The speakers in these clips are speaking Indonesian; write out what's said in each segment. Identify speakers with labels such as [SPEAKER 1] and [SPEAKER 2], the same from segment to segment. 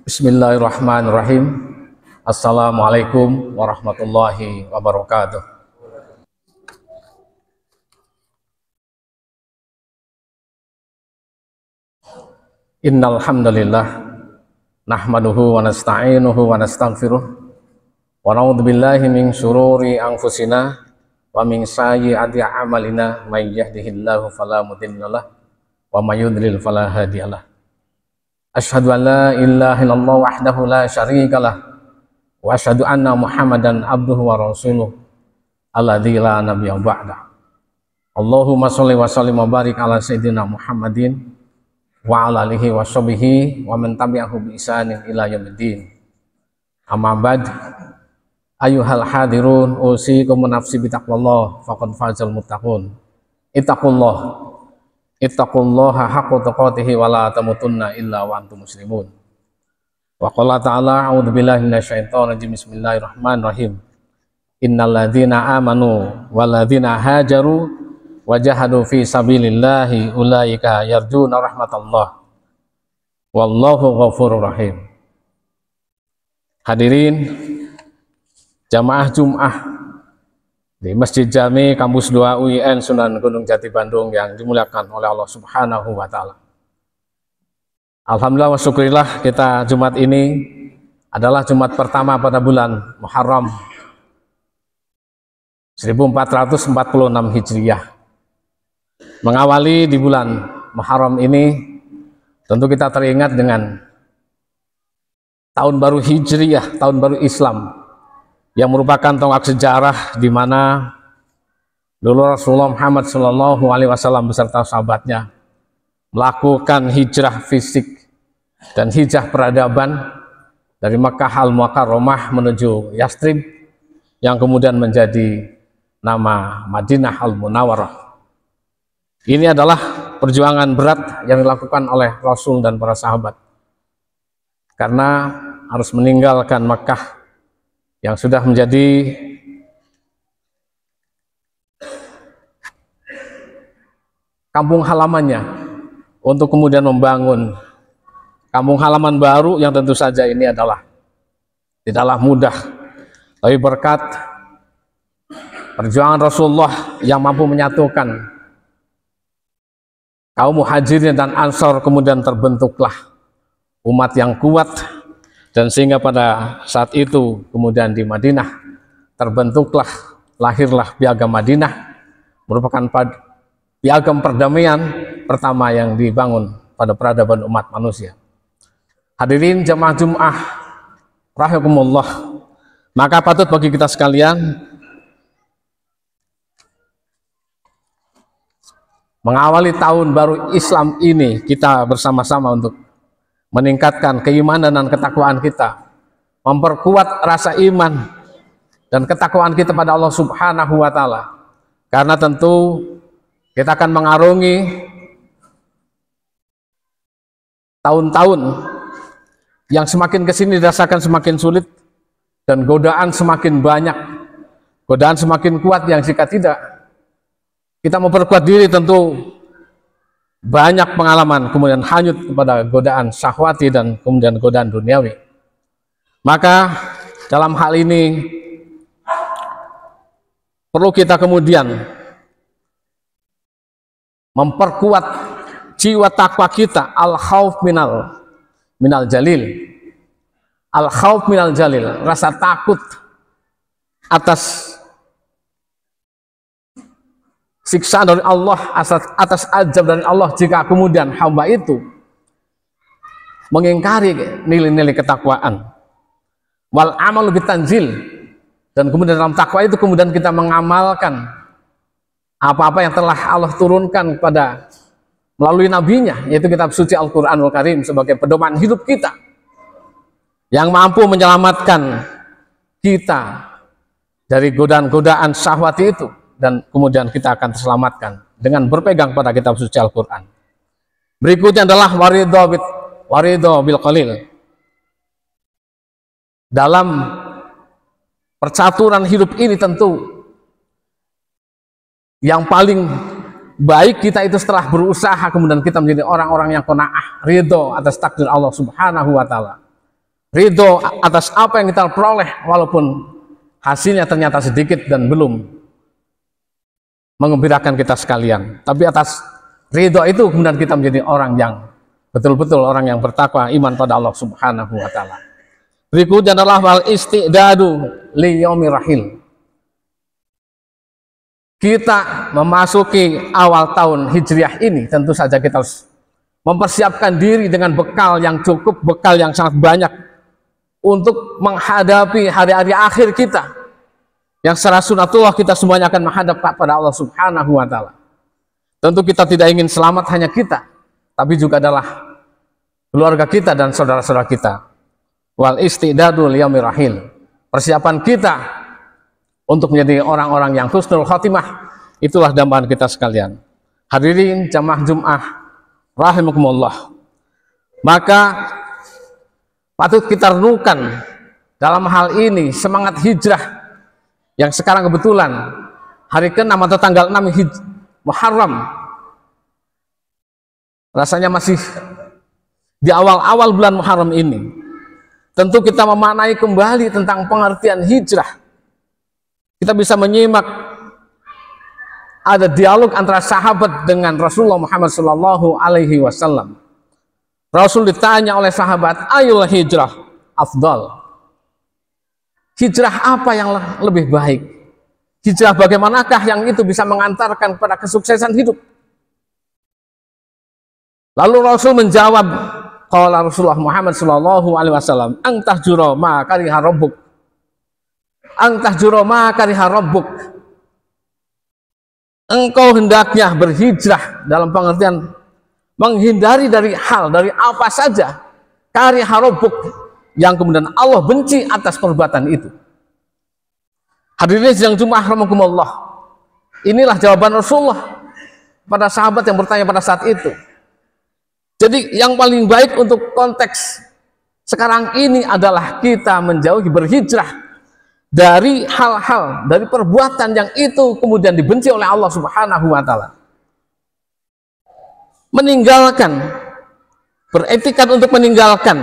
[SPEAKER 1] Bismillahirrahmanirrahim. Assalamualaikum warahmatullahi wabarakatuh. Innal hamdalillah nahmaduhu wa nasta'inuhu wa nastaghfiruh wa na'udzubillahi min syururi anfusina wa min sayyiati a'malina may yahdihillahu fala mudhillalah wa may yudlil fala hadiyalah. Asyhadu an la ilaha illallah wahdahu la syarikalah wa asyhadu anna Muhammadan abduhu wa rasuluh alladzi la nabiyya ba'da. Allahumma sholli wa sallim wa barik ala sayyidina Muhammadin wa ala alihi wa sahbihi wa man tabi'ahu bi ihsanin ila yaumiddin. Amma ba'd. Ayyuhal hadirun, usikum nafsi bi taqwallah faqad fazal muttaqun. Ittaqullaha haqqa tuqatih wa la tamutunna illa wa antum muslimun. Wa qala ta'ala a'udzu billahi minasyaitonir rajim. Bismillahirrahmanirrahim. Innal ladzina amanu wal ladzina hajaru wajahadu fi sabilillahi ulaika yarjuna rahmatallah wallahu ghafurur rahim. Hadirin jamaah Jum'ah di Masjid Jami Kampus 2 UIN Sunan Gunung Jati Bandung yang dimuliakan oleh Allah Subhanahu wa taala. Alhamdulillah wa syukurillah, kita Jumat ini adalah Jumat pertama pada bulan Muharram 1446 Hijriah. Mengawali di bulan Muharram ini tentu kita teringat dengan tahun baru Hijriah, tahun baru Islam, yang merupakan tonggak sejarah di mana dulu Rasulullah Muhammad SAW beserta sahabatnya melakukan hijrah fisik dan hijrah peradaban dari Makkah Al-Mukarramah menuju Yastrib yang kemudian menjadi nama Madinah Al-Munawwarah. Ini adalah perjuangan berat yang dilakukan oleh Rasul dan para sahabat karena harus meninggalkan Makkah yang sudah menjadi kampung halamannya untuk kemudian membangun kampung halaman baru yang tentu saja ini adalah tidaklah mudah, tapi berkat perjuangan Rasulullah yang mampu menyatukan kaum Muhajirin dan Ansor, kemudian terbentuklah umat yang kuat. Dan sehingga pada saat itu kemudian di Madinah terbentuklah, lahirlah Piagam Madinah, merupakan piagam perdamaian pertama yang dibangun pada peradaban umat manusia. Hadirin jamaah Jum'ah rahimakumullah, maka patut bagi kita sekalian mengawali tahun baru Islam ini kita bersama-sama untuk meningkatkan keimanan dan ketakwaan kita, memperkuat rasa iman dan ketakwaan kita pada Allah Subhanahu wa taala. Karena tentu kita akan mengarungi tahun-tahun yang semakin kesini dirasakan semakin sulit dan godaan semakin banyak, godaan semakin kuat yang jika tidak kita memperkuat diri tentu banyak pengalaman kemudian hanyut kepada godaan syahwati dan kemudian godaan duniawi. Maka dalam hal ini perlu kita kemudian memperkuat jiwa takwa kita, al-khauf minal jalil. Al-khauf minal jalil, rasa takut atas siksaan dari Allah, atas azab dari Allah jika kemudian hamba itu mengingkari nilai-nilai ketakwaan. Wal amalu bitanzil, dan kemudian dalam takwa itu kemudian kita mengamalkan apa-apa yang telah Allah turunkan kepada melalui nabinya, yaitu kitab suci Al-Qur'anul Karim sebagai pedoman hidup kita yang mampu menyelamatkan kita dari godaan-godaan syahwati itu. Dan kemudian kita akan terselamatkan dengan berpegang pada kitab suci Al-Quran. Berikutnya adalah waridho bil qalil. Dalam percaturan hidup ini tentu yang paling baik kita itu setelah berusaha kemudian kita menjadi orang-orang yang qanaah, ridho atas takdir Allah Subhanahu wa taala. Ridho atas apa yang kita peroleh walaupun hasilnya ternyata sedikit dan belum mengembirakan kita sekalian. Tapi atas ridho itu kemudian kita menjadi orang yang betul-betul orang yang bertakwa, iman pada Allah Subhanahu wa taala. Berikutnya adalah wal istidadu li yaumir rahil. Kita memasuki awal tahun Hijriah ini, tentu saja kita harus mempersiapkan diri dengan bekal yang cukup, bekal yang sangat banyak untuk menghadapi hari-hari akhir kita, yang secara sunatullah kita semuanya akan menghadap kepada Allah Subhanahu wa taala. Tentu kita tidak ingin selamat hanya kita, tapi juga adalah keluarga kita dan saudara-saudara kita. Wal istidadu liyaumir rahil. Persiapan kita untuk menjadi orang-orang yang husnul khotimah, itulah dambaan kita sekalian. Hadirin jamaah Jum'ah rahimakumullah. Maka patut kita renungkan dalam hal ini semangat hijrah yang sekarang kebetulan hari ke-6 atau tanggal 6 Muharram. Rasanya masih di awal-awal bulan Muharram ini. Tentu kita memaknai kembali tentang pengertian hijrah. Kita bisa menyimak ada dialog antara sahabat dengan Rasulullah Muhammad Sallallahu Alaihi Wasallam. Rasul ditanya oleh sahabat, ayul hijrah afdal. Hijrah apa yang lebih baik? Hijrah bagaimanakah yang itu bisa mengantarkan kepada kesuksesan hidup? Lalu Rasul menjawab, qala Rasulullah Muhammad Sallallahu Alaihi Wasallam, angtah juro ma kariha rabbuk. Angtah juroma kariha rabbuk. Engkau hendaknya berhijrah dalam pengertian menghindari dari hal, dari apa saja kariha rabbuk yang kemudian Allah benci atas perbuatan itu. Hadirin sidang Jumat rahimakumullah. Inilah jawaban Rasulullah pada sahabat yang bertanya pada saat itu. Jadi yang paling baik untuk konteks sekarang ini adalah kita menjauhi, berhijrah dari hal-hal, dari perbuatan yang itu kemudian dibenci oleh Allah Subhanahu wa taala. Meninggalkan, beretikat untuk meninggalkan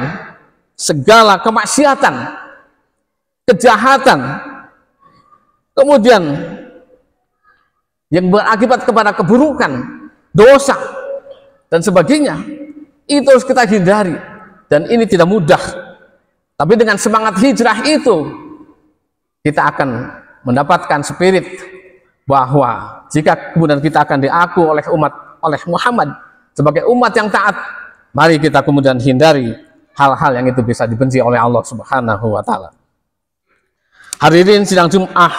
[SPEAKER 1] segala kemaksiatan, kejahatan, kemudian yang berakibat kepada keburukan, dosa dan sebagainya. Itu harus kita hindari, dan ini tidak mudah. Tapi dengan semangat hijrah itu kita akan mendapatkan spirit bahwa jika kemudian kita akan diaku oleh Muhammad sebagai umat yang taat, mari kita kemudian hindari hal-hal yang itu bisa dibenci oleh Allah Subhanahu wa taala. Hadirin sidang Jum'ah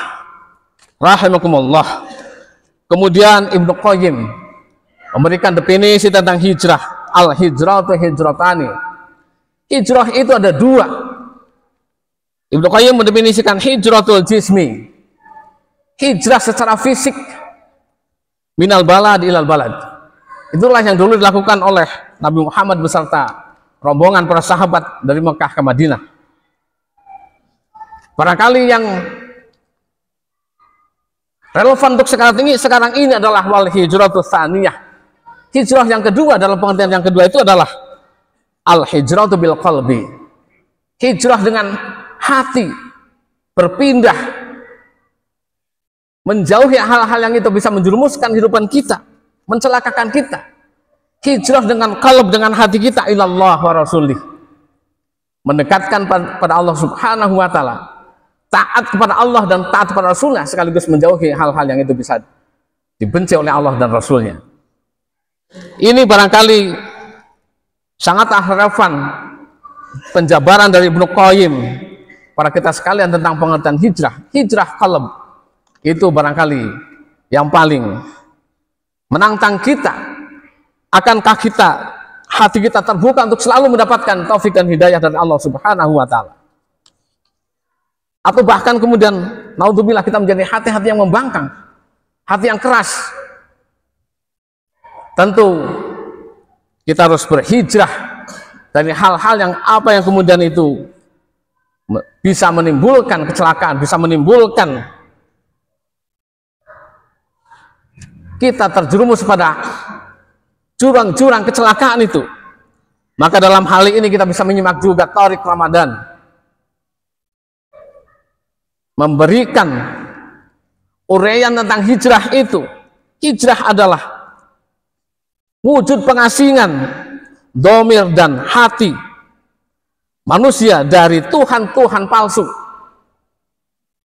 [SPEAKER 1] rahimakumullah. Kemudian Ibnu Qayyim memberikan definisi tentang hijrah. Al-hijratu hijratani. Hijrah itu ada dua. Ibnu Qayyim mendefinisikan hijratul jismi, hijrah secara fisik, minal balad ilal balad. Itulah yang dulu dilakukan oleh Nabi Muhammad beserta rombongan para sahabat dari Mekah ke Madinah. Barangkali yang relevan untuk sekarang ini adalah wal hijratul tsaniyah. Hijrah yang kedua, dalam pengertian yang kedua itu adalah al hijratu bil qalbi. Hijrah dengan hati, berpindah, menjauhi hal-hal yang itu bisa menjerumuskan kehidupan kita, mencelakakan kita. Hijrah dengan qalb, dengan hati kita, ilallah wa rasulih, mendekatkan pada Allah Subhanahu wa taala, taat kepada Allah dan taat kepada Rasulnya, sekaligus menjauhi hal-hal yang itu bisa dibenci oleh Allah dan Rasulnya. Ini barangkali sangat relevan penjabaran dari Ibnu Qayyim para kita sekalian tentang pengertian hijrah. Hijrah qalb itu barangkali yang paling menantang kita. Akankah hati kita terbuka untuk selalu mendapatkan taufik dan hidayah dari Allah Subhanahu wa taala? Atau bahkan kemudian naudzubillah kita menjadi hati-hati yang membangkang, hati yang keras. Tentu kita harus berhijrah dari hal-hal yang apa yang kemudian itu bisa menimbulkan kecelakaan, bisa menimbulkan kita terjerumus pada jurang-jurang kecelakaan itu. Maka dalam hal ini kita bisa menyimak juga Thariq Ramadan memberikan uraian tentang hijrah itu. Hijrah adalah wujud pengasingan domir dan hati manusia dari Tuhan-Tuhan palsu.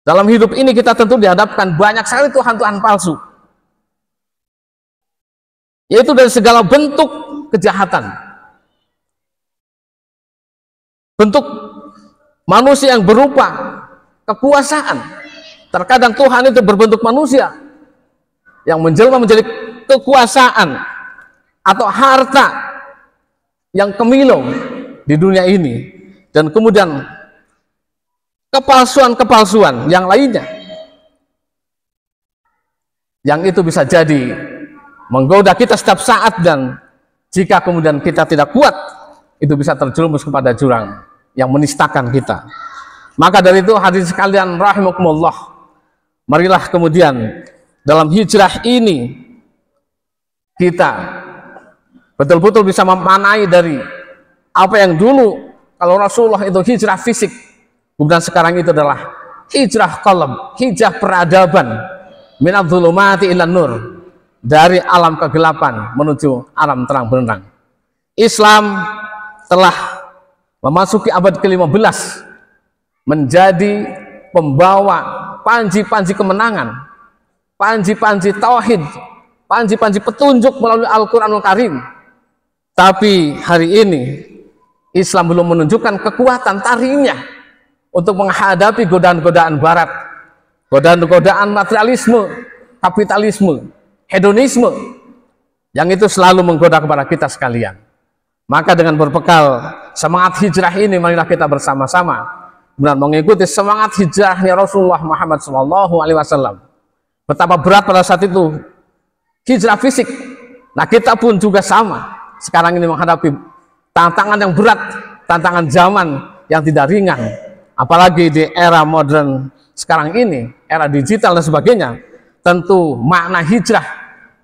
[SPEAKER 1] Dalam hidup ini kita tentu dihadapkan banyak sekali Tuhan-Tuhan palsu, yaitu dari segala bentuk kejahatan, bentuk manusia yang berupa kekuasaan. Terkadang Tuhan itu berbentuk manusia yang menjelma menjadi kekuasaan atau harta yang kemilau di dunia ini, dan kemudian kepalsuan-kepalsuan yang lainnya yang itu bisa jadi menggoda kita setiap saat, dan jika kemudian kita tidak kuat, itu bisa terjerumus kepada jurang yang menistakan kita. Maka dari itu hadirin sekalian rahimakumullah, marilah kemudian dalam hijrah ini kita betul-betul bisa memanai dari apa yang dulu kalau Rasulullah itu hijrah fisik, kemudian sekarang itu adalah hijrah qalb, hijrah peradaban, minadz-dzulumati ilan nur, dari alam kegelapan menuju alam terang benderang. Islam telah memasuki abad ke-15 menjadi pembawa panji-panji kemenangan, panji-panji tauhid, panji-panji petunjuk melalui Al-Quranul Karim. Tapi hari ini Islam belum menunjukkan kekuatan taringnya untuk menghadapi godaan-godaan barat, godaan-godaan materialisme, kapitalisme, hedonisme yang itu selalu menggoda kepada kita sekalian. Maka dengan berbekal semangat hijrah ini, marilah kita bersama-sama benar mengikuti semangat hijrahnya Rasulullah Muhammad SAW. Betapa berat pada saat itu hijrah fisik. Nah, kita pun juga sama sekarang ini menghadapi tantangan yang berat, tantangan zaman yang tidak ringan, apalagi di era modern sekarang ini, era digital dan sebagainya. Tentu makna hijrah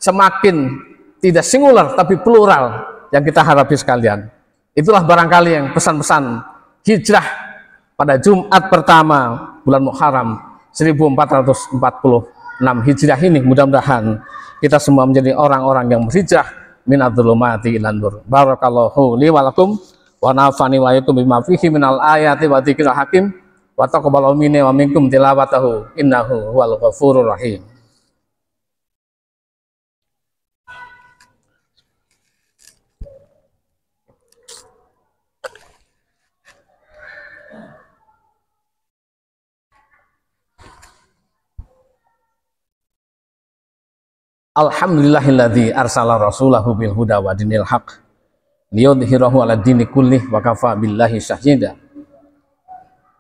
[SPEAKER 1] semakin tidak singular tapi plural yang kita hadapi sekalian. Itulah barangkali yang pesan-pesan hijrah pada Jumat pertama bulan Muharram 1446 Hijriah ini. Mudah-mudahan kita semua menjadi orang-orang yang berhijrah minadz-dzulumati ilan nur. Barakallahu li wa lakum wa nafani wa yakum bima fihi minal ayati wa dzikril hakim wa taqabbalu minni wa minkum tilawatahu innahu huwal ghafurur rahim. Alhamdulillahilladzi arsala rasulahu bil huda wa dinil haq liyudhhirahu 'ala dini kullih wa kafa billahi syahida.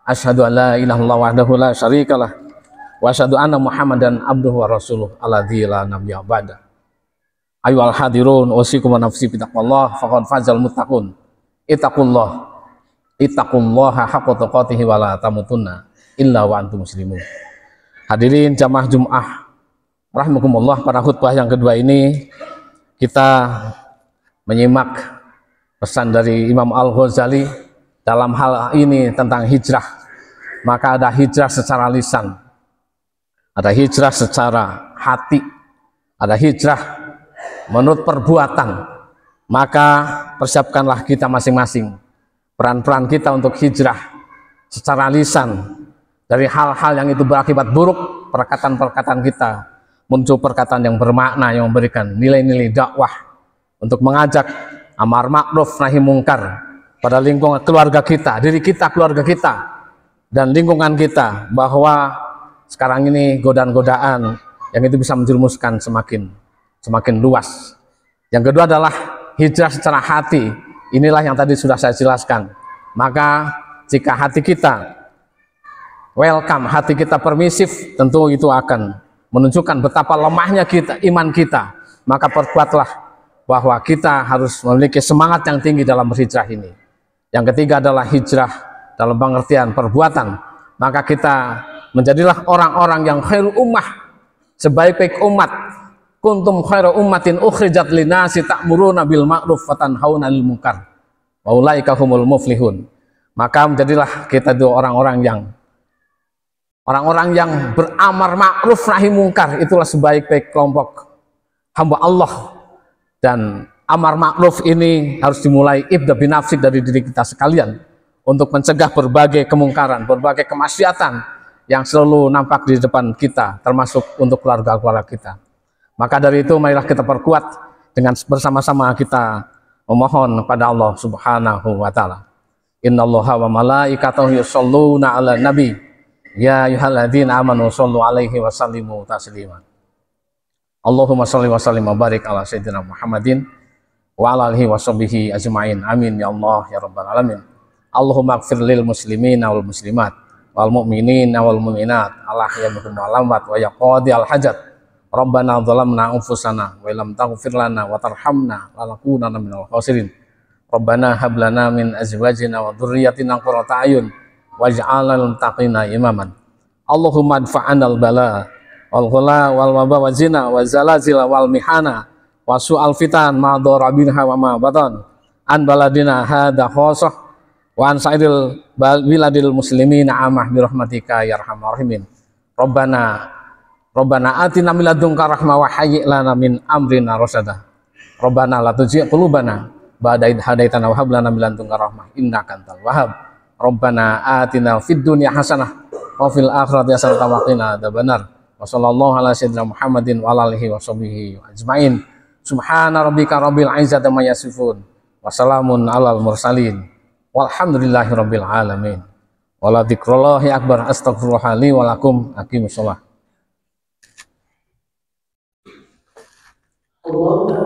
[SPEAKER 1] Asyhadu an la ilaha illallah wahdahu la syarikalah wa asyhadu anna Muhammadan abduhu wa rasuluh alladzi la nabiyya ba'da. Ayyuhal hadirun usikum wa nafsi bittaqwallah faqad fazal muttaqun. Ittaqullaha haqqa tuqatih wa la tamutunna illa wa antum muslimun. Hadirin jamaah Jumat rahimakumullah, pada khutbah yang kedua ini kita menyimak pesan dari Imam Al-Ghazali dalam hal ini tentang hijrah. Maka ada hijrah secara lisan, ada hijrah secara hati, ada hijrah menurut perbuatan. Maka persiapkanlah kita masing-masing peran-peran kita untuk hijrah secara lisan dari hal-hal yang itu berakibat buruk, perkataan-perkataan kita muncul perkataan yang bermakna, yang memberikan nilai-nilai dakwah untuk mengajak amar ma'ruf nahi mungkar pada lingkungan keluarga kita, diri kita, keluarga kita, dan lingkungan kita, bahwa sekarang ini godaan-godaan yang itu bisa menjerumuskan semakin luas. Yang kedua adalah hijrah secara hati. Inilah yang tadi sudah saya jelaskan. Maka jika hati kita welcome, hati kita permisif, tentu itu akan menunjukkan betapa lemahnya iman kita. Maka perkuatlah bahwa kita harus memiliki semangat yang tinggi dalam berhijrah ini. Yang ketiga adalah hijrah dalam pengertian perbuatan. Maka kita menjadilah orang-orang yang khairul ummah, sebaik-baik umat, kuntum khairu ummatin ukhrijat linnasi ta'muruna bil ma'ruf wa tanhauna 'anil munkar wa ulaika humul muflihun. Maka menjadilah kita itu orang-orang yang beramar ma'ruf nahi mungkar, itulah sebaik-baik kelompok hamba Allah. Dan amar ma'ruf ini harus dimulai ibda binafsik dari diri kita sekalian untuk mencegah berbagai kemungkaran, berbagai kemaksiatan yang selalu nampak di depan kita, termasuk untuk keluarga-keluarga kita. Maka dari itu marilah kita perkuat dengan bersama-sama kita memohon pada Allah Subhanahu wa taala. Innallaha wa malaikatahu yusholluna 'alan nabi ya ayyuhalladzina amanu shollu 'alaihi wa sallimu taslima. Allahumma sholli wa sallim wa barik ala sayyidina Muhammadin wa ala alihi wa sahbihi ajmain. Amin ya Allah ya rabbal alamin. Allahumma ighfir lil muslimina wal muslimat wal mu'minina wal mu'minat al ahya'i minhum wal amwat wa ya qadi al hajat. Rabbana dhalamna anfusana wa illam taghfir lana wa tarhamna lanakunanna minal khasirin. Rabbana hab lana min azwajina wa dhurriyyatina qurrata a'yun waj'alna lil muttaqina imaman. Allahumma adfa'anal bala wal ghala wal waba wa zina wa zalazila wal mihana wa su'al fitan ma darabinha wa ma batan an baladina hadha khosah wa an sa'iril biladil muslimina amah birahmatika ya arhamar rahimin. Rabbana atina min ladunka rahmah wa hayyi' lana min amrina rasyada. Rabbana la tuzigh qulubana ba'da idh hadaitana wa hab lana min ladunka rahmah innaka antal wahhab. Rabbana atina fid dunya hasanah wa fil akhirati hasanah wa qina adzabannar. Wa sallallahu ala sayyidina Muhammadin wa ala alihi wa sahbihi ajmain. Subhana rabbika rabbil izzati amma yasifun wa salamun alal mursalin walhamdulillahi rabbil alamin. Wala dzikrullahi akbar. Astaghfirullah li wa lakum. Aqimus shalah.
[SPEAKER 2] Allah